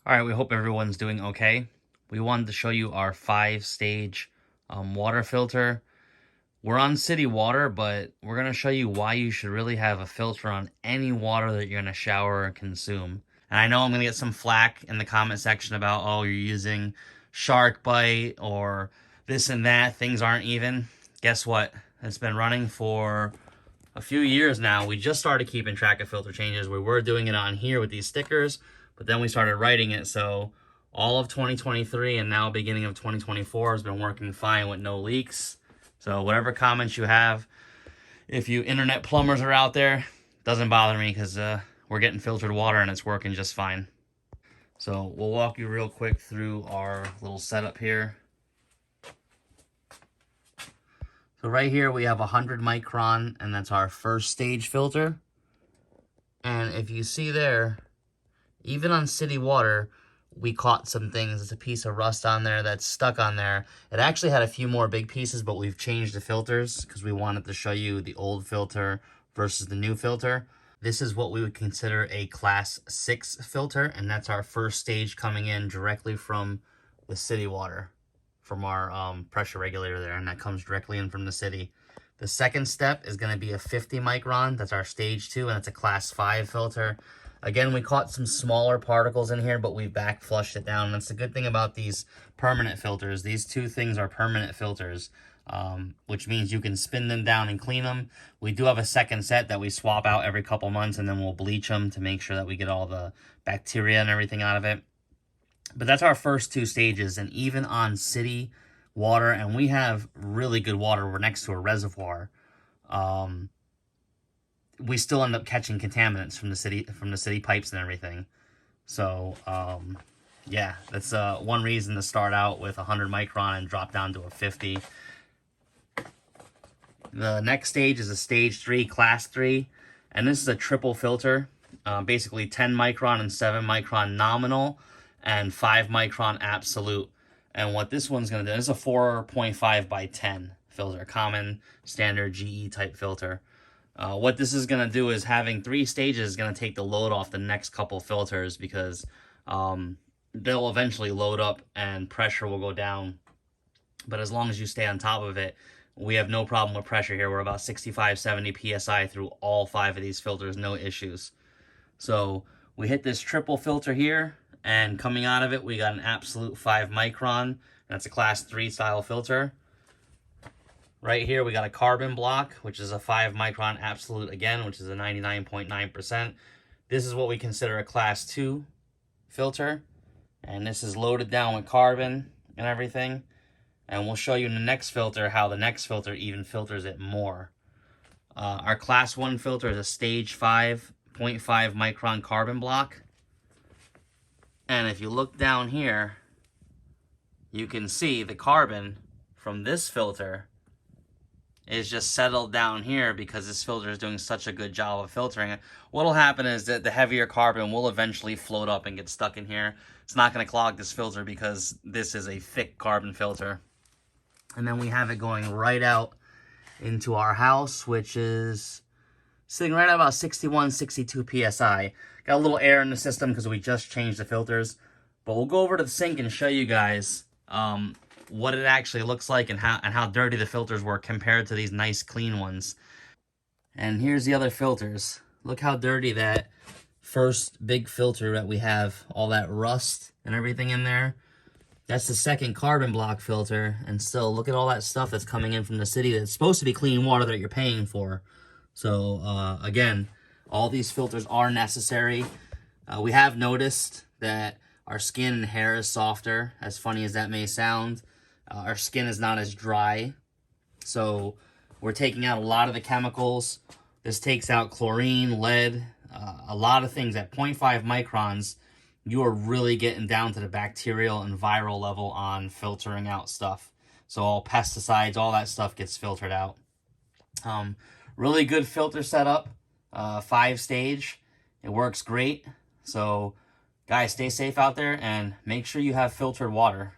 All right, we hope everyone's doing okay. We wanted to show you our 5-stage water filter. We're on city water, but we're going to show you why you should really have a filter on any water that you're going to shower or consume. And I know I'm going to get some flack in the comment section about, oh, you're using shark bite or this and that. Things aren't even. Guess what? It's been running for a few years now. We just started keeping track of filter changes. We were doing it on here with these stickers, but then we started writing it. So all of 2023 and now beginning of 2024 has been working fine with no leaks. So whatever comments you have, if you internet plumbers are out there, doesn't bother me because we're getting filtered water and it's working just fine. So we'll walk you real quick through our little setup here. So right here we have 100 micron, and that's our first stage filter. And if you see there, even on city water, we caught some things. It's a piece of rust on there that's stuck on there. It actually had a few more big pieces, but we've changed the filters because we wanted to show you the old filter versus the new filter. This is what we would consider a class 6 filter, and that's our first stage coming in directly from the city water, from our pressure regulator there, and that comes directly in from the city. The second step is going to be a 50 micron. That's our stage 2, and it's a class 5 filter. Again, we caught some smaller particles in here, but we back flushed it down. And that's the good thing about these permanent filters. These two things are permanent filters, which means you can spin them down and clean them. We do have a second set that we swap out every couple months, and then we'll bleach them to make sure that we get all the bacteria and everything out of it. But that's our first 2 stages, and even on city water, and we have really good water. We're next to a reservoir. We still end up catching contaminants from the city pipes and everything. So, yeah, that's one reason to start out with 100 micron and drop down to a 50. The next stage is a stage 3, class 3, and this is a triple filter. Basically 10 micron and 7 micron nominal and 5 micron absolute. And what this one's going to do, this is a 4.5 by 10 filter, common standard GE type filter. What this is going to do is having 3 stages is going to take the load off the next couple filters because they'll eventually load up and pressure will go down. But as long as you stay on top of it, we have no problem with pressure here. We're about 65, 70 PSI through all 5 of these filters, no issues. So we hit this triple filter here, and coming out of it, we got an absolute 5 micron. That's a class 3 style filter. Right here, we got a carbon block, which is a 5 micron absolute again, which is a 99.9%. This is what we consider a class 2 filter. And this is loaded down with carbon and everything. And we'll show you in the next filter how the next filter even filters it more. Our class 1 filter is a stage 5.5 micron carbon block. And if you look down here, you can see the carbon from this filter is just settled down here because this filter is doing such a good job of filtering it. What'll happen is that the heavier carbon will eventually float up and get stuck in here. It's not going to clog this filter because this is a thick carbon filter. And then we have it going right out into our house, which is sitting right at about 61, 62 PSI. Got a little air in the system because we just changed the filters. But we'll go over to the sink and show you guys what it actually looks like and how dirty the filters were compared to these nice clean ones. And here's the other filters. Look how dirty that first big filter that we have, all that rust and everything in there. That's the second carbon block filter, and still look at all that stuff that's coming in from the city that's supposed to be clean water that you're paying for. So again, all these filters are necessary. We have noticed that our skin and hair is softer, as funny as that may sound. Our skin is not as dry. So we're taking out a lot of the chemicals. This takes out chlorine, lead, a lot of things. At 0.5 microns, you are really getting down to the bacterial and viral level on filtering out stuff. So all pesticides, all that stuff gets filtered out. Really good filter setup, 5-stage. It works great. So guys, stay safe out there and make sure you have filtered water.